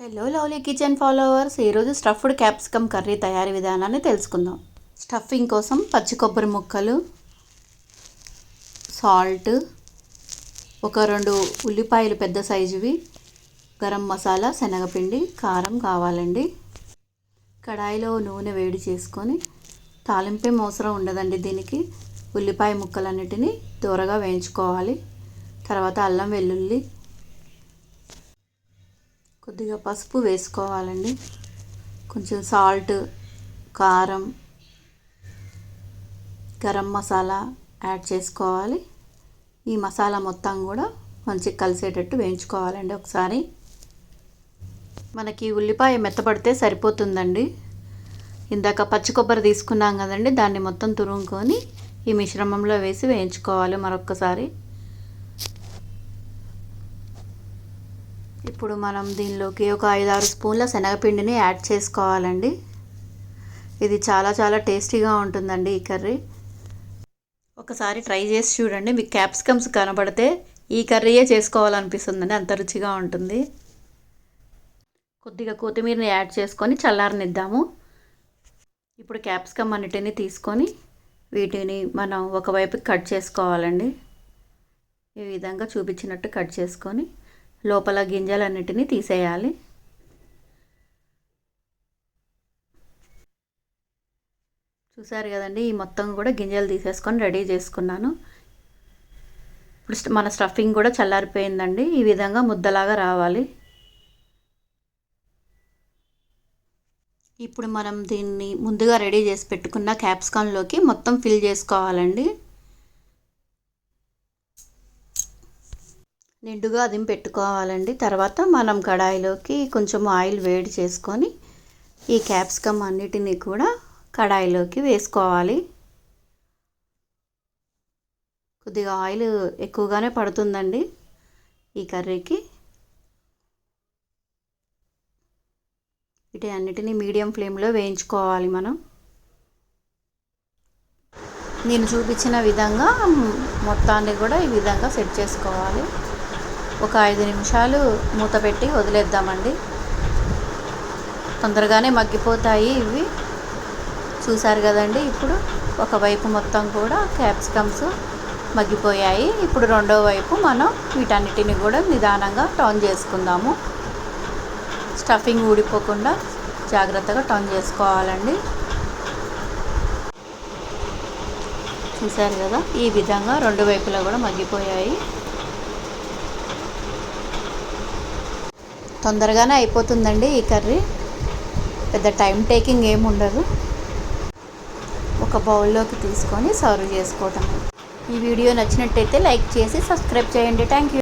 Hello lovely kitchen followers, ఈరోజు stuffed capsicum curry తయారీ విధానాన్ని తెలుసుకుందాం. స్టఫింగ్ కోసం పచ్చి కొబ్బరి ముక్కలు, సాల్ట్, ఒక 2 ఉల్లిపాయలు పెద్ద సైజువి, గరం మసాలా, శనగపిండి, కారం కావాలండి. కడాయిలో నూనె వేడి చేసుకొని, తాలింపేం అవసరం ఉండదండి దీనికి. ఉల్లిపాయ ముక్కలన్నిటినీ దూరగా వేయించుకోవాలి. తర్వాత అల్లం వెల్లుల్లి, కొద్దిగా పసుపు వేసుకోవాలండి. కొంచెం సాల్ట్, కారం, గరం మసాలా యాడ్ చేసుకోవాలి. ఈ మసాలా మొత్తం కూడా మంచిగా కలిసేటట్టు వేయించుకోవాలండి. ఒకసారి మనకి ఉల్లిపాయ మెత్తపడితే సరిపోతుందండి. ఇందాక పచ్చి కొబ్బరి తీసుకున్నాం కదండి, దాన్ని మొత్తం తురుముకొని ఈ మిశ్రమంలో వేసి వేయించుకోవాలి మరొక్కసారి. ఇప్పుడు మనం దీనిలోకి ఒక 5-6 స్పూన్ల శనగపిండిని యాడ్ చేసుకోవాలండి. ఇది చాలా టేస్టీగా ఉంటుందండి ఈ కర్రీ. ఒకసారి ట్రై చేసి చూడండి. మీకు క్యాప్సికమ్స్ కనబడితే ఈ కర్రీయే చేసుకోవాలనిపిస్తుందండి, అంత రుచిగా ఉంటుంది. కొద్దిగా కొత్తిమీరని యాడ్ చేసుకొని చల్లారనిద్దాము. ఇప్పుడు క్యాప్సికమ్ అన్నిటిని తీసుకొని వీటిని మనం ఒకవైపు కట్ చేసుకోవాలండి. ఈ విధంగా చూపించినట్టు కట్ చేసుకొని లోపల గింజలన్నిటినీ తీసేయాలి. చూసారు కదండి, ఈ మొత్తం కూడా గింజలు తీసేసుకొని రెడీ చేసుకున్నాను. ఇప్పుడు మన స్టఫింగ్ కూడా చల్లారిపోయిందండి. ఈ విధంగా ముద్దలాగా రావాలి. ఇప్పుడు మనం దీన్ని ముందుగా రెడీ చేసి పెట్టుకున్న క్యాప్సికంలోకి మొత్తం ఫిల్ చేసుకోవాలండి. నిండుగా అది పెట్టుకోవాలండి. తర్వాత మనం కడాయిలోకి కొంచెం ఆయిల్ వేడి చేసుకొని ఈ క్యాప్సికమ్ అన్నిటినీ కూడా కడాయిలోకి వేసుకోవాలి. కొద్దిగా ఆయిల్ ఎక్కువగానే పడుతుందండి ఈ కర్రీకి. వీటి అన్నిటినీ మీడియం ఫ్లేమ్లో వేయించుకోవాలి మనం. నేను చూపించిన విధంగా మొత్తాన్ని కూడా ఈ విధంగా సెట్ చేసుకోవాలి. ఒక 5 నిమిషాలు మూత పెట్టి వదిలేద్దామండి. తొందరగానే మగ్గిపోతాయి ఇవి. చూసారు కదండి, ఇప్పుడు ఒకవైపు మొత్తం కూడా క్యాప్సికమ్స్ మగ్గిపోయాయి. ఇప్పుడు రెండో వైపు మనం వీటన్నిటిని కూడా నిదానంగా టర్న్ చేసుకుందాము. స్టఫింగ్ ఊడిపోకుండా జాగ్రత్తగా టర్న్ చేసుకోవాలండి. చూసారు కదా, ఈ విధంగా రెండు వైపులా కూడా మగ్గిపోయాయి. తొందరగానే అయిపోతుందండి ఈ కర్రీ, పెద్ద టైం టేకింగ్ ఏమి ఉండదు. ఒక బౌల్లోకి తీసుకొని సర్వ్ చేసుకోవటం. ఈ వీడియో నచ్చినట్టయితే లైక్ చేసి సబ్స్క్రైబ్ చేయండి. Thank you.